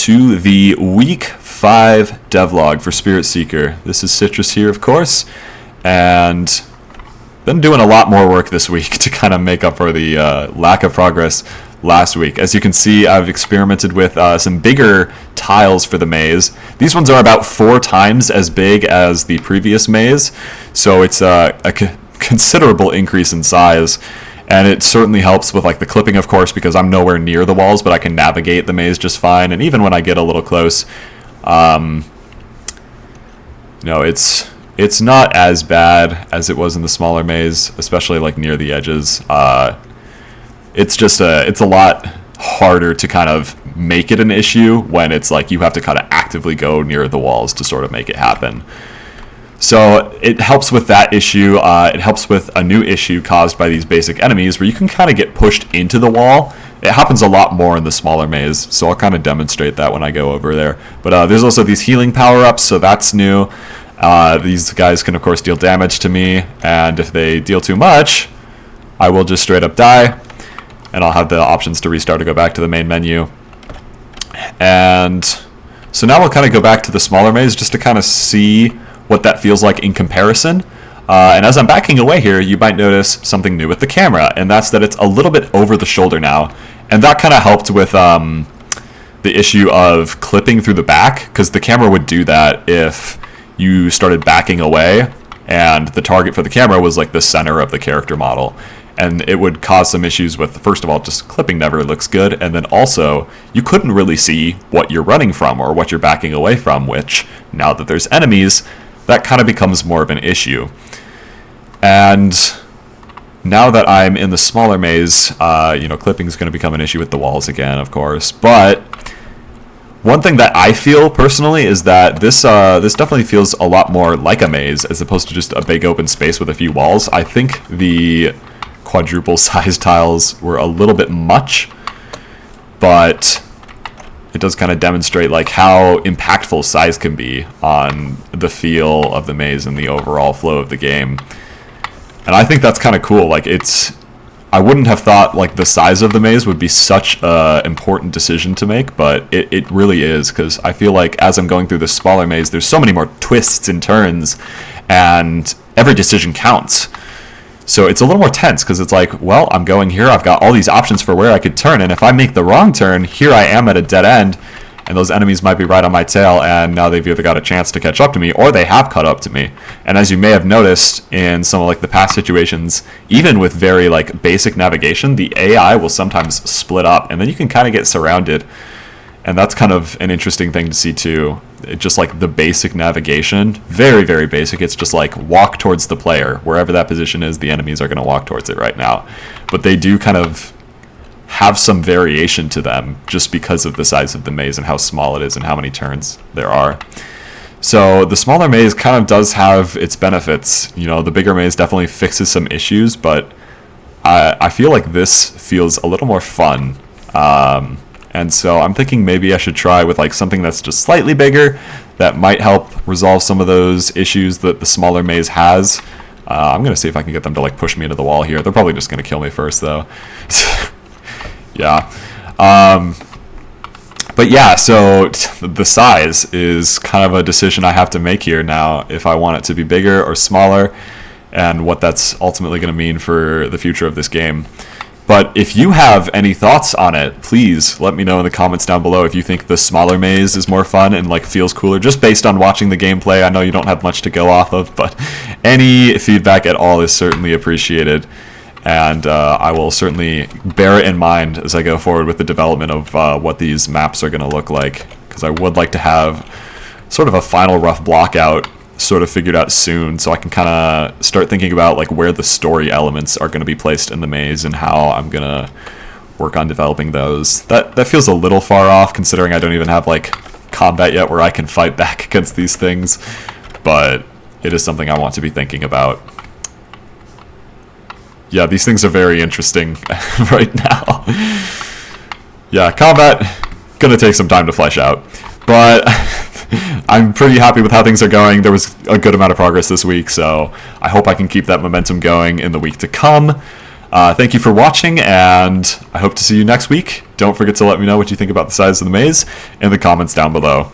to the Week 5 devlog for Spirit Seeker. This is Citrus here, of course, and been doing a lot more work this week to kind of make up for the lack of progress last week. As you can see, I've experimented with some bigger tiles for the maze. These ones are about 4 times as big as the previous maze, so it's a considerable increase in size. And it certainly helps with like the clipping, of course, because I'm nowhere near the walls, but I can navigate the maze just fine. And even when I get a little close, it's not as bad as it was in the smaller maze, especially like near the edges. It's a lot harder to kind of make it an issue when it's like you have to kind of actively go near the walls to sort of make it happen. So it helps with that issue. It helps with a new issue caused by these basic enemies where you can kind of get pushed into the wall. It happens a lot more in the smaller maze, so I'll kind of demonstrate that when I go over there. But there's also these healing power-ups, so that's new. These guys can, of course, deal damage to me, and if they deal too much, I will just straight up die, and I'll have the options to restart to go back to the main menu. And so now we'll kind of go back to the smaller maze just to kind of see what that feels like in comparison. And as I'm backing away here, you might notice something new with the camera, and that's that it's a little bit over the shoulder now. And that kind of helped with the issue of clipping through the back, because the camera would do that if you started backing away and the target for the camera was like the center of the character model. And it would cause some issues with, first of all, just clipping never looks good, and then also you couldn't really see what you're running from or what you're backing away from, which now that there's enemies, that kind of becomes more of an issue. And now that I'm in the smaller maze, clipping is going to become an issue with the walls again, of course. But one thing that I feel personally is that this definitely feels a lot more like a maze as opposed to just a big open space with a few walls. I think the quadruple size tiles were a little bit much, but it does kind of demonstrate like how impactful size can be on the feel of the maze and the overall flow of the game. And I think that's kind of cool. Like I wouldn't have thought like the size of the maze would be such an important decision to make, but it really is, because I feel like as I'm going through the smaller maze, there's so many more twists and turns, and every decision counts. So it's a little more tense, because it's like, well, I'm going here, I've got all these options for where I could turn, and if I make the wrong turn, here I am at a dead end, and those enemies might be right on my tail, and now they've either got a chance to catch up to me, or they have caught up to me. And as you may have noticed in some of like the past situations, even with very like basic navigation, the AI will sometimes split up, and then you can kind of get surrounded. And that's kind of an interesting thing to see too. It's just like the basic navigation, very, very basic. It's just like walk towards the player. Wherever that position is, the enemies are going to walk towards it right now. But they do kind of have some variation to them just because of the size of the maze and how small it is and how many turns there are. So the smaller maze kind of does have its benefits. The bigger maze definitely fixes some issues, but I feel like this feels a little more fun. And so I'm thinking maybe I should try with like something that's just slightly bigger that might help resolve some of those issues that the smaller maze has. I'm going to see if I can get them to like push me into the wall here. They're probably just going to kill me first though. Yeah. But yeah, so the size is kind of a decision I have to make here now, if I want it to be bigger or smaller, and what that's ultimately going to mean for the future of this game. But if you have any thoughts on it, please let me know in the comments down below if you think the smaller maze is more fun and like feels cooler, just based on watching the gameplay. I know you don't have much to go off of, but any feedback at all is certainly appreciated. And I will certainly bear it in mind as I go forward with the development of what these maps are going to look like, because I would like to have sort of a final rough block out sort of figured out soon, so I can kind of start thinking about like where the story elements are going to be placed in the maze and how I'm going to work on developing those. That feels a little far off, considering I don't even have like combat yet where I can fight back against these things, but it is something I want to be thinking about. Yeah, these things are very interesting right now. Yeah, combat, gonna take some time to flesh out, but I'm pretty happy with how things are going. There was a good amount of progress this week, so I hope I can keep that momentum going in the week to come. Thank you for watching, and I hope to see you next week. Don't forget to let me know what you think about the size of the maze in the comments down below.